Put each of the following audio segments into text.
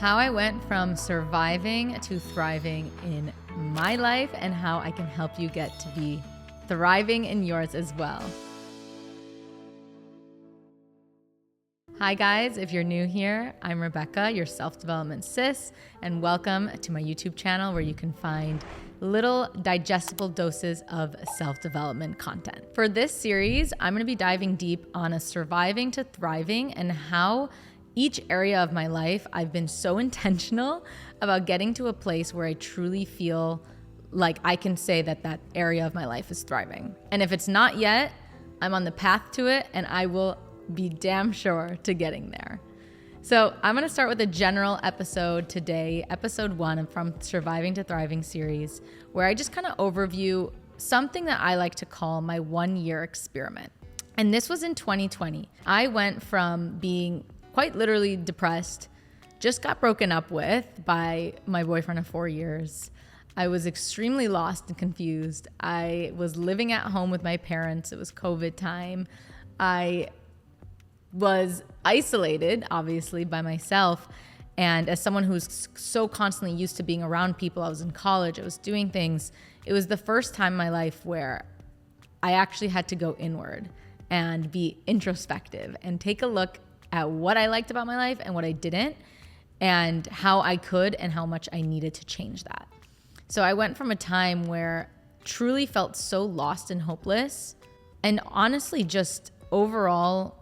How I went from surviving to thriving in my life and how I can help you get to be thriving in yours as well. Hi guys, if you're new here, I'm Rebecca, your self-development sis, and welcome to my YouTube channel where you can find little digestible doses of self-development content. For this series, I'm going to be diving deep on a surviving to thriving and how each area of my life I've been so intentional about getting to a place where I truly feel like I can say that that area of my life is thriving. And if it's not yet, I'm on the path to it and I will be damn sure to getting there. So I'm going to start with a general episode today, episode 1 from Surviving to Thriving series, where I just kind of overview something that I like to call my 1-year experiment. And this was in 2020. I went from being quite literally depressed, just got broken up with by my boyfriend of 4 years. I was extremely lost and confused. I was living at home with my parents. It was COVID time. I was isolated, obviously, by myself. And as someone who's so constantly used to being around people, I was in college, I was doing things. It was the first time in my life where I actually had to go inward and be introspective and take a look at what I liked about my life and what I didn't, and how I could and how much I needed to change that. So I went from a time where truly felt so lost and hopeless, and honestly just overall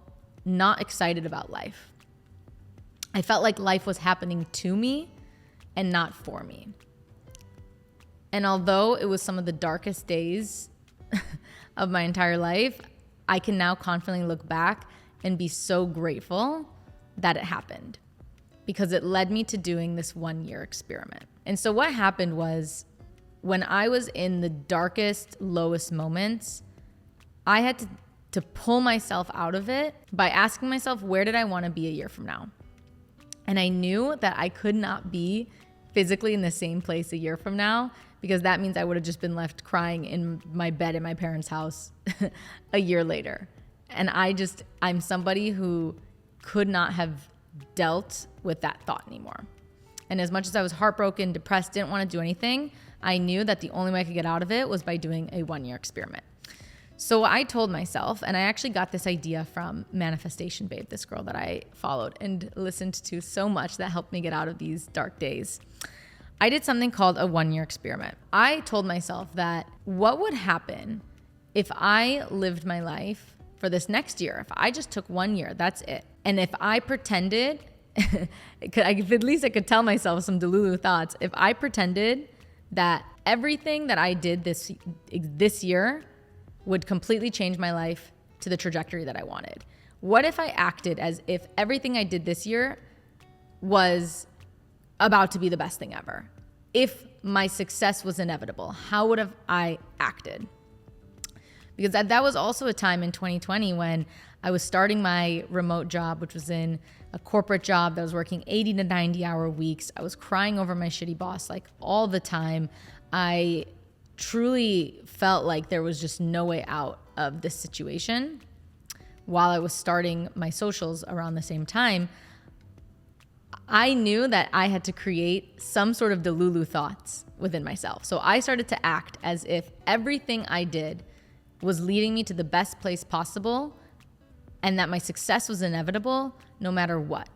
not excited about life. I felt like life was happening to me and not for me. And although it was some of the darkest days of my entire life, I can now confidently look back and be so grateful that it happened, because it led me to doing this 1-year experiment. And so what happened was, when I was in the darkest, lowest moments, I had to pull myself out of it by asking myself, where did I want to be a year from now? And I knew that I could not be physically in the same place a year from now, because that means I would have just been left crying in my bed in my parents' house a year later. And I'm somebody who could not have dealt with that thought anymore. And as much as I was heartbroken, depressed, didn't want to do anything, I knew that the only way I could get out of it was by doing a 1-year experiment. So I told myself, and I actually got this idea from Manifestation Babe, this girl that I followed and listened to so much that helped me get out of these dark days. I did something called a 1-year experiment. I told myself that what would happen if I lived my life for this next year, if I just took 1 year, that's it. And if I pretended, at least I could tell myself some delulu thoughts. If I pretended that everything that I did this year would completely change my life to the trajectory that I wanted. What if I acted as if everything I did this year was about to be the best thing ever? If my success was inevitable, how would have I acted? Because that was also a time in 2020 when I was starting my remote job, which was in a corporate job that was working 80 to 90 hour weeks. I was crying over my shitty boss like all the time. I truly felt like there was just no way out of this situation. While I was starting my socials around the same time, I knew that I had to create some sort of delulu thoughts within myself. So I started to act as if everything I did was leading me to the best place possible, and that my success was inevitable no matter what.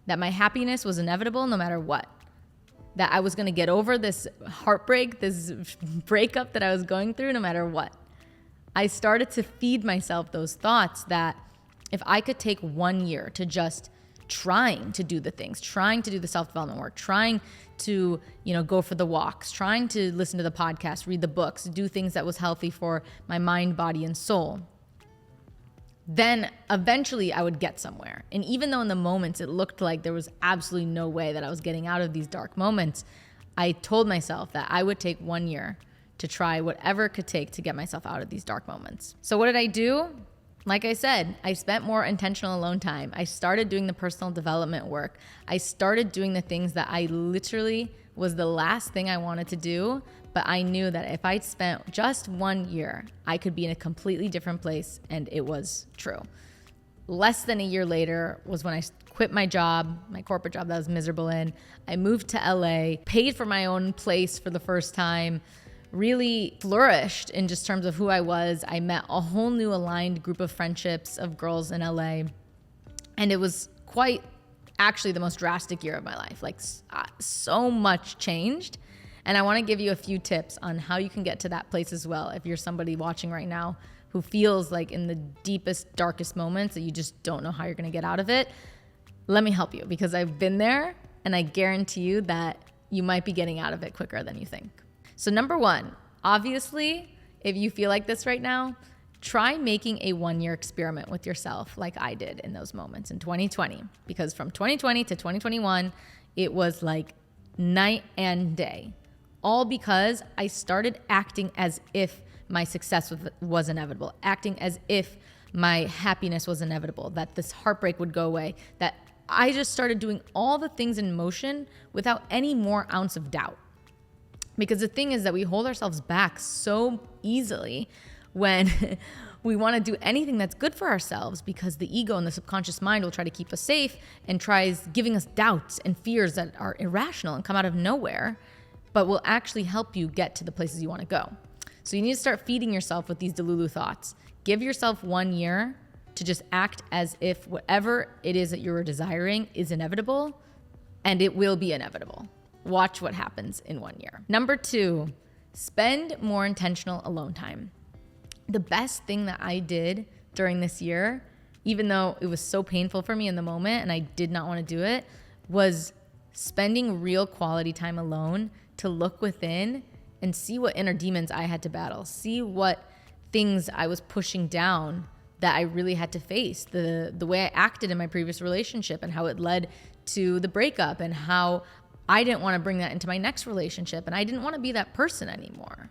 That my happiness was inevitable no matter what. That I was going to get over this heartbreak, this breakup that I was going through no matter what. I started to feed myself those thoughts that if I could take 1 year to just trying to do the things, trying to do the self-development work, trying to, go for the walks, trying to listen to the podcast, read the books, do things that was healthy for my mind, body, and soul, then eventually I would get somewhere. And even though in the moments it looked like there was absolutely no way that I was getting out of these dark moments, I told myself that I would take 1 year to try whatever it could take to get myself out of these dark moments. So what did I do? Like I said, I spent more intentional alone time. I started doing the personal development work. I started doing the things that I literally was the last thing I wanted to do, but I knew that if I'd spent just 1 year, I could be in a completely different place, and it was true. less than a year later was when I quit my job, my corporate job that I was miserable in. I moved to LA, paid for my own place for the first time, really flourished in just terms of who I was. I met a whole new aligned group of friendships of girls in LA. And it was quite actually the most drastic year of my life. Like so much changed. And I want to give you a few tips on how you can get to that place as well. If you're somebody watching right now who feels like in the deepest, darkest moments that you just don't know how you're going to get out of it, let me help you, because I've been there and I guarantee you that you might be getting out of it quicker than you think. So number one, obviously, if you feel like this right now, try making a 1-year experiment with yourself like I did in those moments in 2020. Because from 2020 to 2021, it was like night and day. All because I started acting as if my success was inevitable, acting as if my happiness was inevitable, that this heartbreak would go away, that I just started doing all the things in motion without any more ounce of doubt. Because the thing is that we hold ourselves back so easily when we want to do anything that's good for ourselves, because the ego and the subconscious mind will try to keep us safe and tries giving us doubts and fears that are irrational and come out of nowhere, but will actually help you get to the places you want to go. So you need to start feeding yourself with these Delulu thoughts. Give yourself 1 year to just act as if whatever it is that you're desiring is inevitable, and it will be inevitable. Watch what happens in 1 year. Number 2, spend more intentional alone time. The best thing that I did during this year, even though it was so painful for me in the moment and I did not want to do it, was spending real quality time alone to look within and see what inner demons I had to battle, see what things I was pushing down that I really had to face, the way I acted in my previous relationship and how it led to the breakup, and how I didn't want to bring that into my next relationship, and I didn't want to be that person anymore.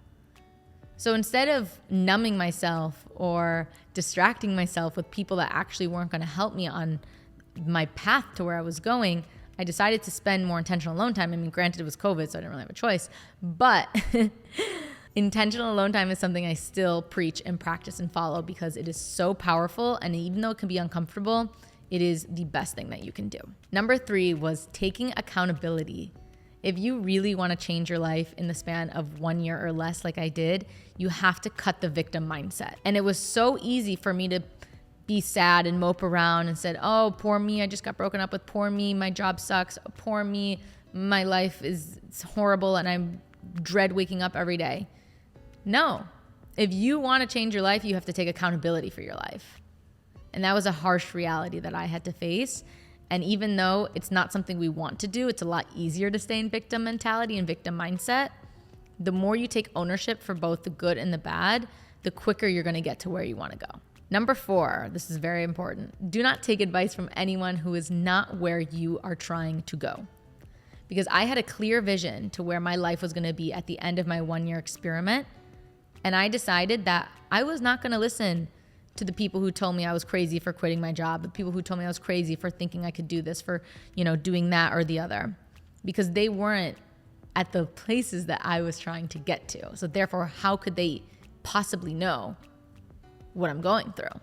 So instead of numbing myself or distracting myself with people that actually weren't going to help me on my path to where I was going, I decided to spend more intentional alone time. I mean, granted, it was COVID, so I didn't really have a choice, but intentional alone time is something I still preach and practice and follow because it is so powerful. And even though it can be uncomfortable, it is the best thing that you can do. Number 3 was taking accountability. If you really want to change your life in the span of 1 year or less, like I did, you have to cut the victim mindset. And it was so easy for me to be sad and mope around and said, oh, poor me, I just got broken up with, poor me, my job sucks, poor me, my life is horrible and I dread waking up every day. No, if you want to change your life, you have to take accountability for your life. And that was a harsh reality that I had to face. And even though it's not something we want to do, it's a lot easier to stay in victim mentality and victim mindset. The more you take ownership for both the good and the bad, the quicker you're going to get to where you want to go. Number 4, this is very important. Do not take advice from anyone who is not where you are trying to go. Because I had a clear vision to where my life was going to be at the end of my 1 year experiment. And I decided that I was not going to listen to the people who told me I was crazy for quitting my job, the people who told me I was crazy for thinking I could do this, for, doing that or the other, because they weren't at the places that I was trying to get to. So therefore, how could they possibly know what I'm going through?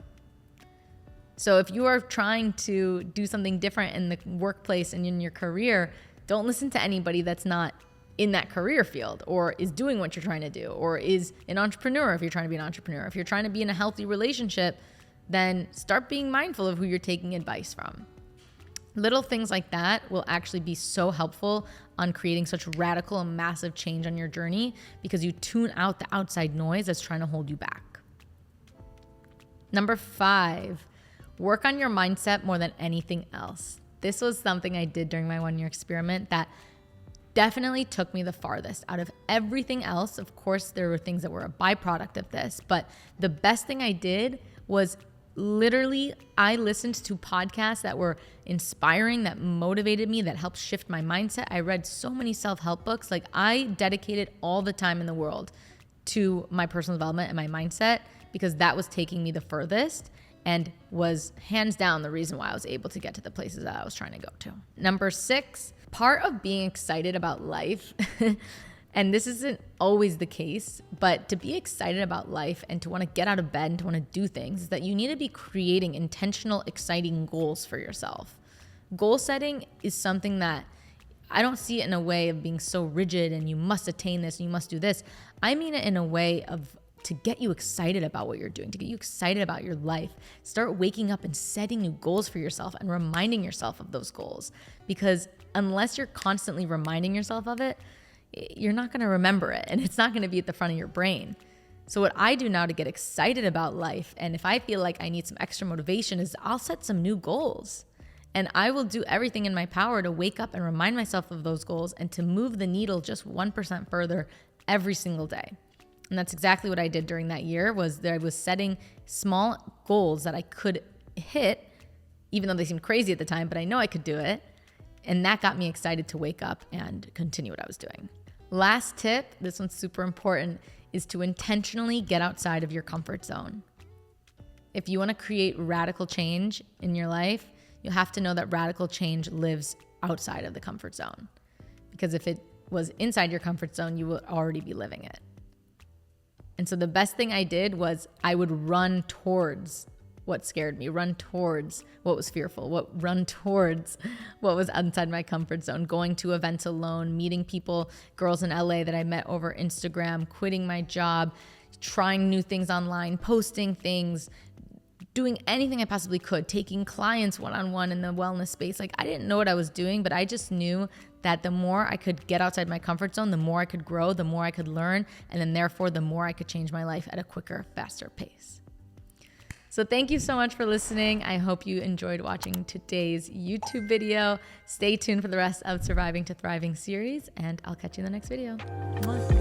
So if you are trying to do something different in the workplace and in your career, don't listen to anybody that's not in that career field or is doing what you're trying to do, or is an entrepreneur if you're trying to be an entrepreneur. If you're trying to be in a healthy relationship, then start being mindful of who you're taking advice from. Little things like that will actually be so helpful on creating such radical and massive change on your journey, because you tune out the outside noise that's trying to hold you back. Number 5, work on your mindset more than anything else. This was something I did during my 1 year experiment that definitely took me the farthest out of everything else. Of course, there were things that were a byproduct of this, but the best thing I did was literally I listened to podcasts that were inspiring, that motivated me, that helped shift my mindset. I read so many self-help books. Like, I dedicated all the time in the world to my personal development and my mindset, because that was taking me the furthest and was hands down the reason why I was able to get to the places that I was trying to go to. Number 6, part of being excited about life And this isn't always the case, but to be excited about life and to want to get out of bed and to want to do things is that you need to be creating intentional, exciting goals for yourself. Goal setting is something that I don't see it in a way of being so rigid and you must attain this and you must do this. I mean it in a way of to get you excited about what you're doing, to get you excited about your life. Start waking up and setting new goals for yourself and reminding yourself of those goals. Because unless you're constantly reminding yourself of it, you're not going to remember it and it's not going to be at the front of your brain. So what I do now to get excited about life, and if I feel like I need some extra motivation, is I'll set some new goals. And I will do everything in my power to wake up and remind myself of those goals and to move the needle just 1% further every single day. And that's exactly what I did during that year, was that I was setting small goals that I could hit, even though they seemed crazy at the time, but I know I could do it. And that got me excited to wake up and continue what I was doing. Last tip, this one's super important, is to intentionally get outside of your comfort zone. If you want to create radical change in your life, you have to know that radical change lives outside of the comfort zone. Because if it was inside your comfort zone, you would already be living it. And so the best thing I did was I would run towards what scared me, run towards what was fearful, run towards what was outside my comfort zone, going to events alone, meeting people, girls in LA that I met over Instagram, quitting my job, trying new things online, posting things, doing anything I possibly could, taking clients one-on-one in the wellness space. Like, I didn't know what I was doing, but I just knew that the more I could get outside my comfort zone, the more I could grow, the more I could learn, and then therefore the more I could change my life at a quicker, faster pace. So thank you so much for listening. I hope you enjoyed watching today's YouTube video. Stay tuned for the rest of Surviving to Thriving series, and I'll catch you in the next video. Mwah.